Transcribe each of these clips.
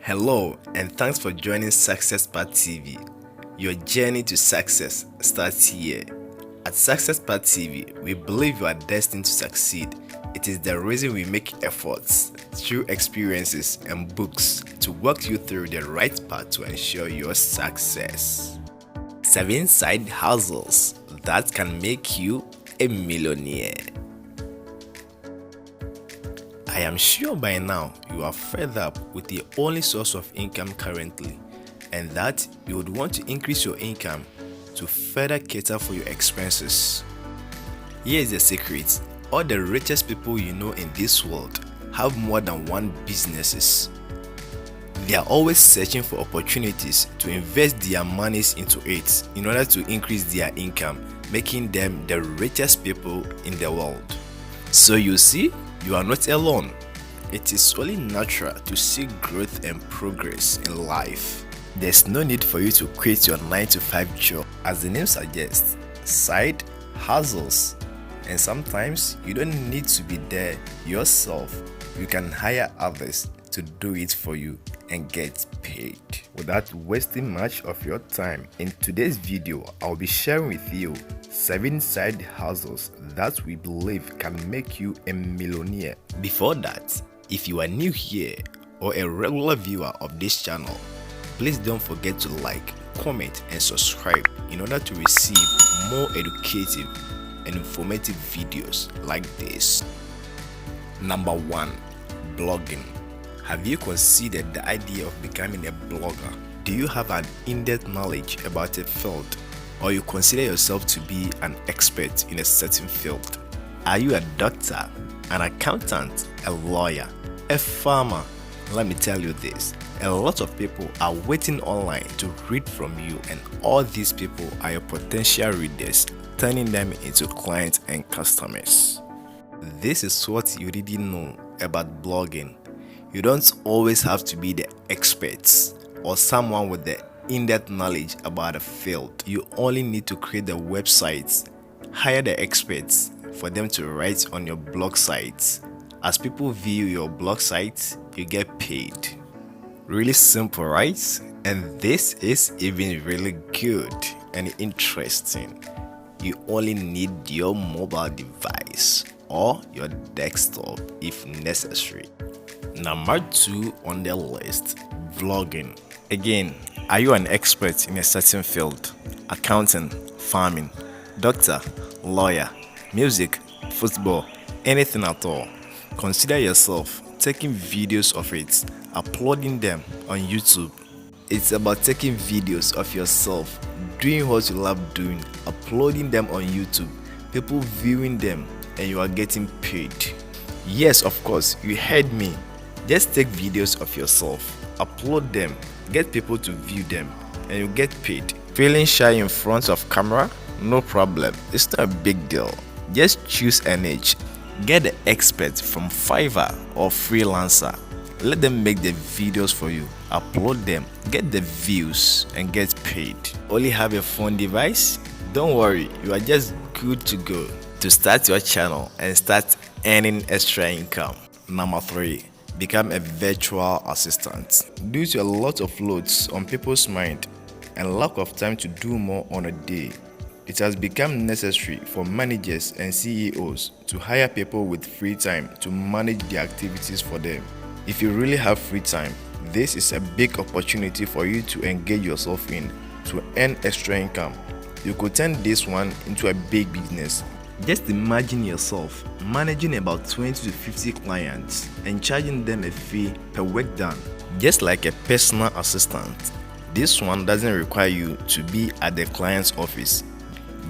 Hello, and thanks for joining Success Path TV. Your journey to success starts here. At Success Path TV, we believe you are destined to succeed. It is the reason we make efforts through experiences and books to walk you through the right path to ensure your success. 7 side hustles that can make you a millionaire. I am sure by now you are fed up with the only source of income currently, and that you would want to increase your income to further cater for your expenses. Here is the secret: all the richest people you know in this world have more than one businesses. They are always searching for opportunities to invest their monies into it in order to increase their income, making them the richest people in the world. So you see, you are not alone. It is only natural to seek growth and progress in life. There's no need for you to quit your 9-to-5 job. As the name suggests, side hustles. And sometimes you don't need to be there yourself. You can hire others to do it for you and get paid. Without wasting much of your time, in today's video, I'll be sharing with you 7 side hustles that we believe can make you a millionaire. Before that, if you are new here or a regular viewer of this channel, please don't forget to like, comment and subscribe in order to receive more educative and informative videos like this. Number 1. Blogging. Have you considered the idea of becoming a blogger? Do you have an in-depth knowledge about a field, or you consider yourself to be an expert in a certain field? Are you a doctor, an accountant, a lawyer, a farmer? Let me tell you this: a lot of people are waiting online to read from you, and all these people are your potential readers, turning them into clients and customers. This is what you didn't know about blogging. You don't always have to be the experts or someone with the in-depth knowledge about a field. You only need to create the websites, hire the experts for them to write on your blog sites. As people view your blog sites, you get paid. Really simple, right? And this is even really good and interesting. You only need your mobile device or your desktop if necessary. Number 2 on the list, vlogging. Again, are you an expert in a certain field? Accounting, farming, doctor, lawyer, music, football, anything at all? Consider yourself taking videos of it, uploading them on YouTube. It's about taking videos of yourself, doing what you love doing, uploading them on YouTube, people viewing them, and you are getting paid. Yes, of course, you heard me. Just take videos of yourself, upload them, get people to view them, and you get paid. Feeling shy in front of camera? No problem, it's not a big deal. Just choose a niche. Get the experts from Fiverr or Freelancer. Let them make the videos for you, upload them, get the views, and get paid. Only have a phone device? Don't worry, you are just good to go to start your channel and start earning extra income. Number 3. Become a virtual assistant. Due to a lot of loads on people's mind and lack of time to do more on a day, it has become necessary for managers and CEOs to hire people with free time to manage the activities for them. If you really have free time, this is a big opportunity for you to engage yourself in to earn extra income. You could turn this one into a big business. Just imagine yourself managing about 20 to 50 clients and charging them a fee per work done, just like a personal assistant. This one doesn't require you to be at the client's office.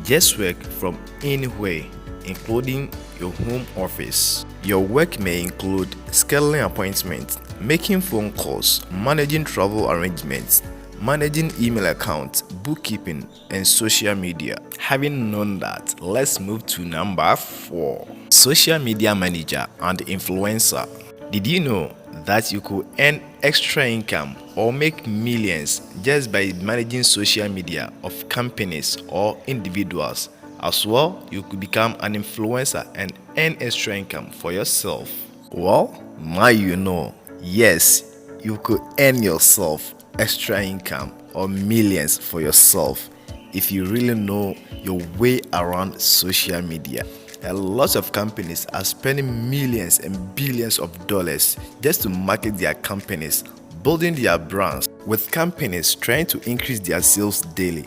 Just work from anywhere, including your home office. Your work may include scheduling appointments, making phone calls, managing travel arrangements, managing email accounts, bookkeeping, and social media. Having known that, let's move to number 4. Social media manager and influencer. Did you know that you could earn extra income or make millions just by managing social media of companies or individuals? As well, you could become an influencer and earn extra income for yourself. Well, now you know. Yes, You could earn yourself extra income or millions for yourself if you really know your way around social media. A lot of companies are spending millions and billions of dollars just to market their companies, building their brands. With companies trying to increase their sales daily,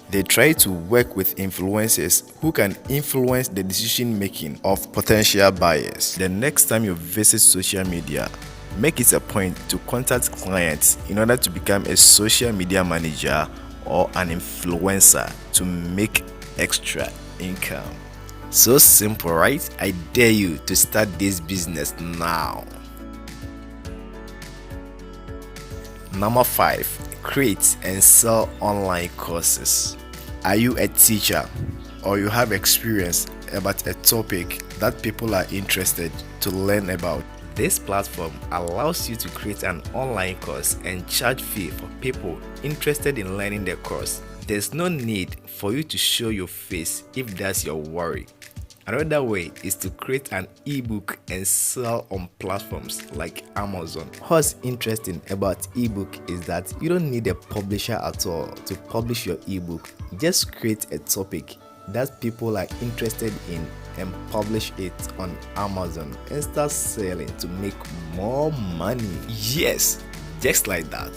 they try to work with influencers who can influence the decision making of potential buyers. The next time you visit social media, make it a point to contact clients in order to become a social media manager or an influencer to make extra income. So simple, right? I dare you to start this business now. Number 5. Create and sell online courses. Are you a teacher or you have experience about a topic that people are interested to learn about? This platform allows you to create an online course and charge fee for people interested in learning the course. There's no need for you to show your face if that's your worry. Another way is to create an ebook and sell on platforms like Amazon. What's interesting about ebook is that you don't need a publisher at all to publish your ebook. Just create a topic that people are interested in and publish it on Amazon and start selling to make more money. Yes, just like that.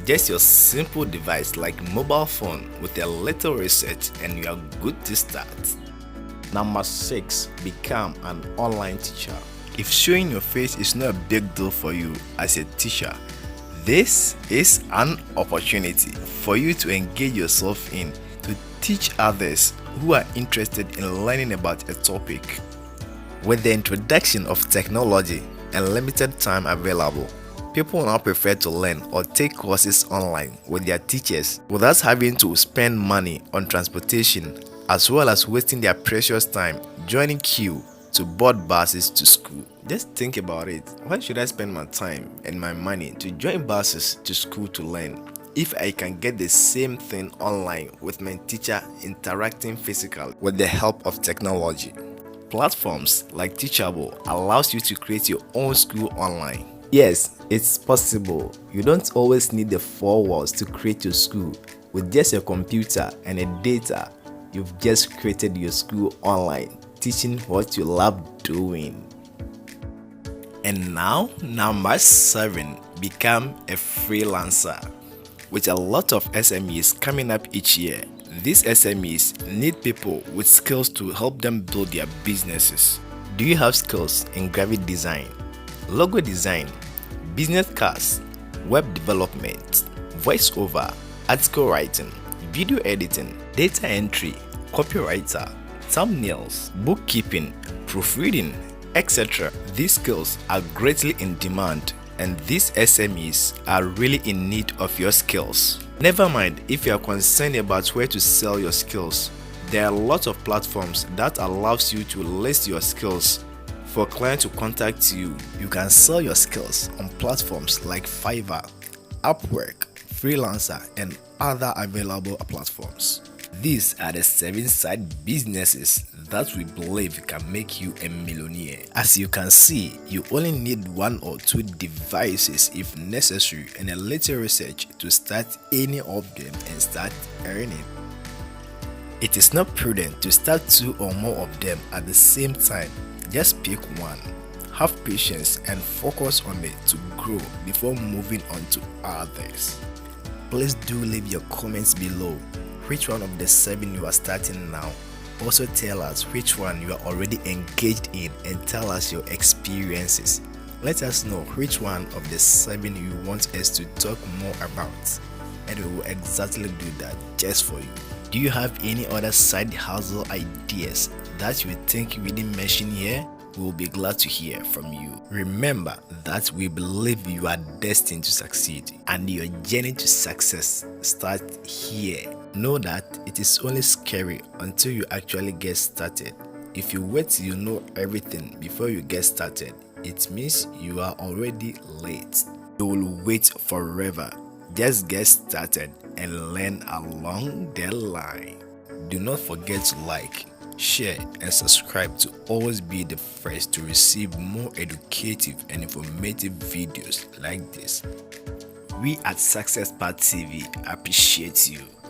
Just your simple device like mobile phone with a little research and you are good to start. Number 6. Become an online teacher. If showing your face is not a big deal for you as a teacher, this is an opportunity for you to engage yourself in to teach others who are interested in learning about a topic. With the introduction of technology and limited time available, people now prefer to learn or take courses online with their teachers without having to spend money on transportation, as well as wasting their precious time joining queue to board buses to school. Just think about it. Why should I spend my time and my money to join buses to school to learn if I can get the same thing online with my teacher interacting physically with the help of technology? Platforms like Teachable allows you to create your own school online. Yes, it's possible. You don't always need the 4 walls to create your school. With just a computer and a data, you've just created your school online, teaching what you love doing. And now, number 7, become a freelancer. With a lot of SMEs coming up each year, these SMEs need people with skills to help them build their businesses. Do you have skills in graphic design, logo design, business cards, web development, voiceover, article writing, video editing, data entry, copywriter, thumbnails, bookkeeping, proofreading, etc.? These skills are greatly in demand and these SMEs are really in need of your skills. Never mind if you are concerned about where to sell your skills. There are lots of platforms that allows you to list your skills for clients to contact you. You can sell your skills on platforms like Fiverr, Upwork, Freelancer, and other available platforms. These are the 7 side businesses that we believe can make you a millionaire. As you can see, you only need 1 or 2 devices if necessary and a little research to start any of them and start earning. It is not prudent to start 2 or more of them at the same time. Just pick one. Have patience and focus on it to grow before moving on to others. Please do leave your comments below. Which one of the 7 you are starting now? Also tell us which one you are already engaged in and tell us your experiences. Let us know which one of the 7 you want us to talk more about, and we will exactly do that just for you. Do you have any other side hustle ideas that you think we didn't mention here? We will be glad to hear from you. Remember that we believe you are destined to succeed and your journey to success starts here. Know that it is only scary until you actually get started. If you wait till you know everything before you get started, it means you are already late. You will wait forever. Just get started and learn along the line. Do not forget to like, share, and subscribe to always be the first to receive more educative and informative videos like this. We at Success Path TV appreciate you.